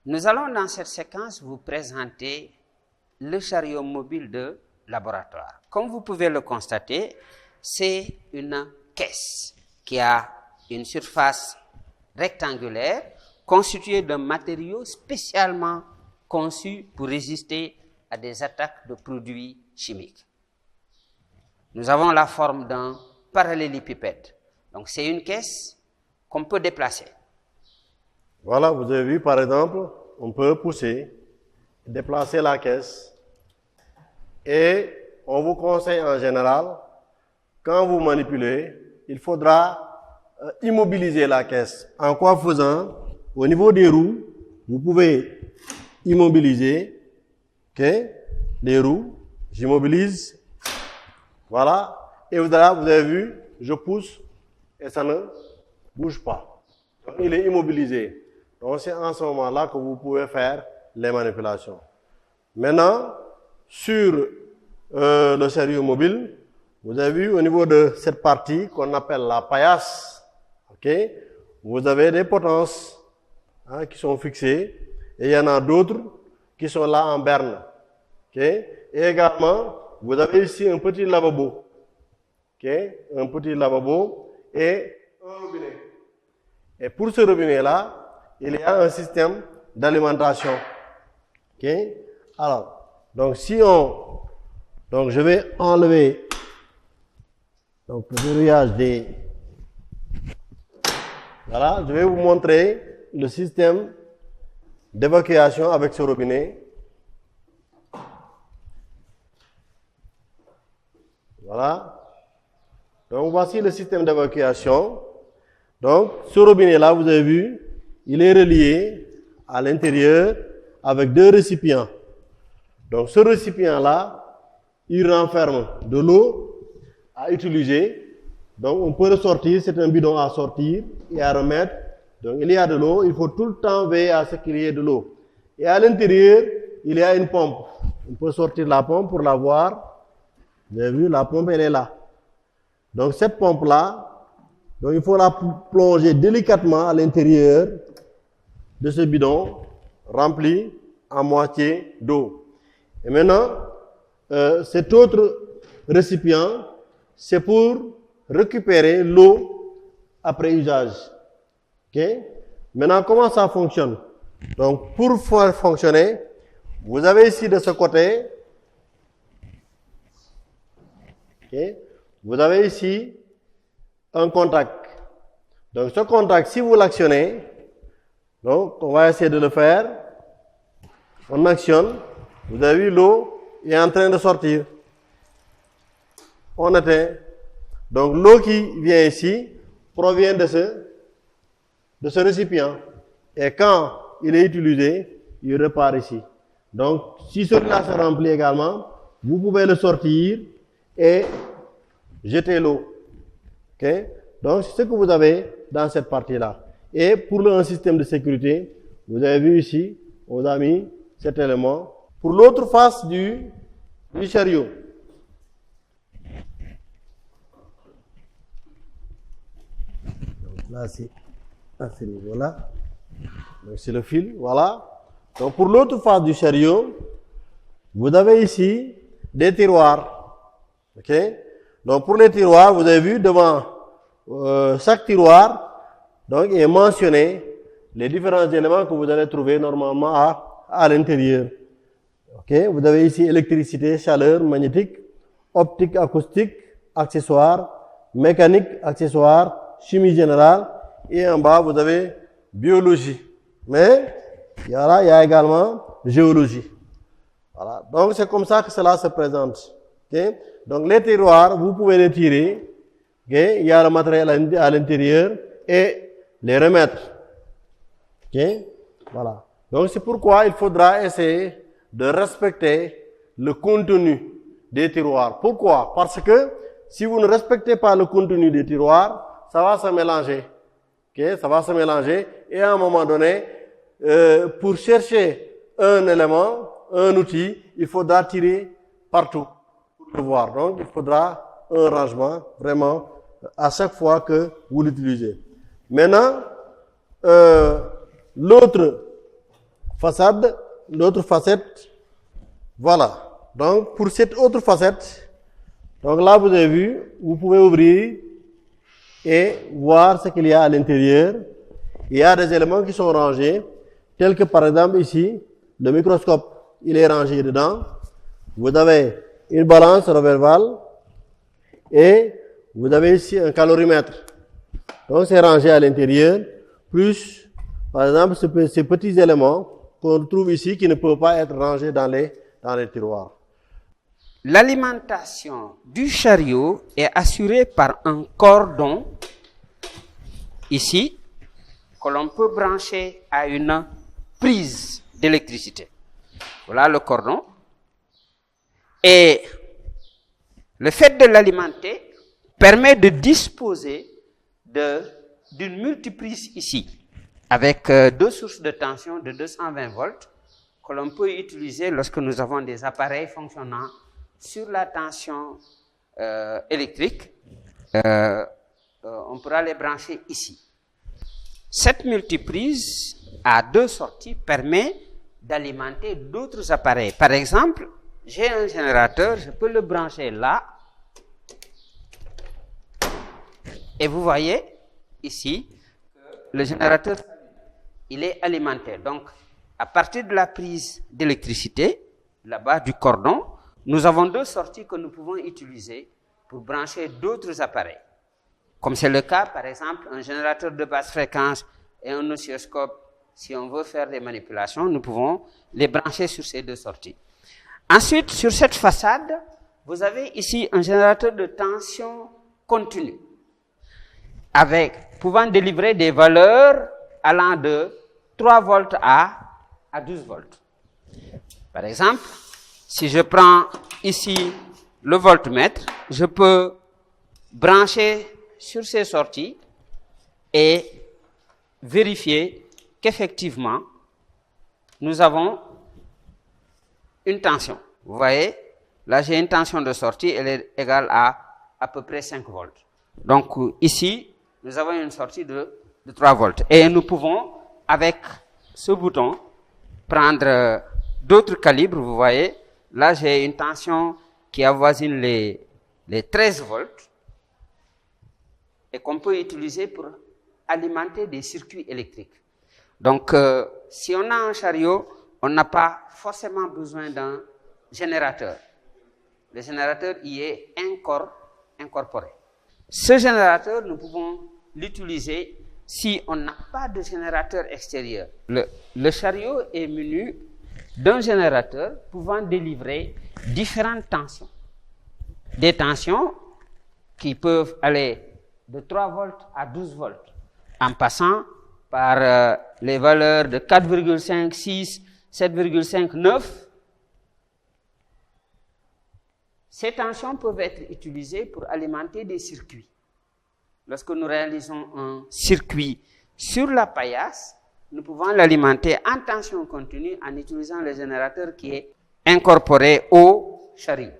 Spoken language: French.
Nous allons dans cette séquence vous présenter le chariot mobile de laboratoire. Comme vous pouvez le constater, c'est une caisse qui a une surface rectangulaire constituée d'un matériau spécialement conçu pour résister à des attaques de produits chimiques. Nous avons la forme d'un parallélépipède. Donc c'est une caisse qu'on peut déplacer. Voilà, vous avez vu par exemple, on peut pousser, déplacer la caisse et on vous conseille en général, quand vous manipulez, il faudra immobiliser la caisse. En quoi faisant? Au niveau des roues, vous pouvez immobiliser les roues. J'immobilise. Voilà. Et là, vous avez vu, je pousse et ça ne bouge pas. Donc, il est immobilisé. Donc, c'est en ce moment-là que vous pouvez faire les manipulations. Maintenant, sur le chariot mobile, vous avez vu au niveau de cette partie qu'on appelle la paillasse, vous avez des potences qui sont fixées et il y en a d'autres qui sont là en berne. Et également, vous avez ici un petit lavabo. Un petit lavabo et un robinet. Et pour ce robinet-là, il y a un système d'alimentation. Alors, donc donc je vais enlever le verrouillage des... Voilà, je vais vous montrer le système d'évacuation avec ce robinet. Voilà. Donc voici le système d'évacuation. Donc ce robinet-là, vous avez vu, il est relié à l'intérieur avec deux récipients. Donc ce récipient-là, il renferme de l'eau à utiliser. Donc on peut ressortir, c'est un bidon à sortir et à remettre. Donc il y a de l'eau, il faut tout le temps veiller à ce qu'il y ait de l'eau. Et à l'intérieur, il y a une pompe. On peut sortir la pompe pour la voir. Vous avez vu, la pompe, elle est là. Donc cette pompe-là, donc il faut la plonger délicatement à l'intérieur de ce bidon rempli à moitié d'eau. Et maintenant, cet autre récipient, c'est pour récupérer l'eau après usage. Maintenant, comment ça fonctionne? Donc, pour faire fonctionner, vous avez ici de ce côté, vous avez ici un contact. Donc, ce contact, si vous l'actionnez, donc, on va essayer de le faire. On actionne. Vous avez vu, l'eau est en train de sortir. On éteint. Donc, l'eau qui vient ici provient de ce récipient. Et quand il est utilisé, il repart ici. Donc, si celui-là se remplit également, vous pouvez le sortir et jeter l'eau. Donc, c'est ce que vous avez dans cette partie-là. Et pour un système de sécurité, vous avez vu ici, on a mis cet élément. Pour l'autre face du chariot. Donc là, c'est à ce niveau-là. Donc c'est le fil, voilà. Donc pour l'autre face du chariot, vous avez ici des tiroirs. Donc pour les tiroirs, vous avez vu devant chaque tiroir, donc est mentionné les différents éléments que vous allez trouver normalement à l'intérieur. Vous avez ici électricité, chaleur, magnétique, optique, acoustique, accessoires, mécanique, accessoires, chimie générale, et en bas vous avez biologie. Mais il y a également géologie. Voilà. Donc c'est comme ça que cela se présente. Donc les tiroirs, vous pouvez les tirer. Il y a le matériel à l'intérieur et les remettre. Voilà. Donc c'est pourquoi il faudra essayer de respecter le contenu des tiroirs. Pourquoi? Parce que si vous ne respectez pas le contenu des tiroirs, ça va se mélanger. Ça va se mélanger et à un moment donné, pour chercher un élément, un outil, il faudra tirer partout pour le voir. Donc il faudra un rangement vraiment à chaque fois que vous l'utilisez. Maintenant, l'autre façade, l'autre facette, voilà. Donc, pour cette autre facette, donc là, vous avez vu, vous pouvez ouvrir et voir ce qu'il y a à l'intérieur. Il y a des éléments qui sont rangés, tels que par exemple ici, le microscope, il est rangé dedans. Vous avez une balance Roverval et vous avez ici un calorimètre. Donc, c'est rangé à l'intérieur, plus, par exemple, ces petits éléments qu'on trouve ici qui ne peuvent pas être rangés dans les tiroirs. L'alimentation du chariot est assurée par un cordon, ici, que l'on peut brancher à une prise d'électricité. Voilà le cordon. Et le fait de l'alimenter permet de disposer d'une multiprise ici, avec deux sources de tension de 220 volts que l'on peut utiliser lorsque nous avons des appareils fonctionnant sur la tension électrique. On pourra les brancher ici. Cette multiprise à deux sorties permet d'alimenter d'autres appareils. Par exemple, j'ai un générateur, je peux le brancher là. Et vous voyez ici, le générateur, il est alimenté. Donc, à partir de la prise d'électricité, là-bas du cordon, nous avons deux sorties que nous pouvons utiliser pour brancher d'autres appareils. Comme c'est le cas, par exemple, un générateur de basse fréquence et un oscilloscope, si on veut faire des manipulations, nous pouvons les brancher sur ces deux sorties. Ensuite, sur cette façade, vous avez ici un générateur de tension continue, pouvant délivrer des valeurs allant de 3 volts à 12 volts. Par exemple, si je prends ici le voltmètre, je peux brancher sur ces sorties et vérifier qu'effectivement, nous avons une tension. Vous voyez, là j'ai une tension de sortie, elle est égale à peu près 5 volts. Donc ici, nous avons une sortie de 3 volts. Et nous pouvons, avec ce bouton, prendre d'autres calibres. Vous voyez, là j'ai une tension qui avoisine les 13 volts et qu'on peut utiliser pour alimenter des circuits électriques. Donc, si on a un chariot, on n'a pas forcément besoin d'un générateur. Le générateur y est incorporé. Ce générateur, nous pouvons l'utiliser si on n'a pas de générateur extérieur. Le chariot est muni d'un générateur pouvant délivrer différentes tensions. Des tensions qui peuvent aller de 3 volts à 12 volts, en passant par les valeurs de 4,5, 6, 7,5, 9. Ces tensions peuvent être utilisées pour alimenter des circuits. Lorsque nous réalisons un circuit sur la paillasse, nous pouvons l'alimenter en tension continue en utilisant le générateur qui est incorporé au chariot.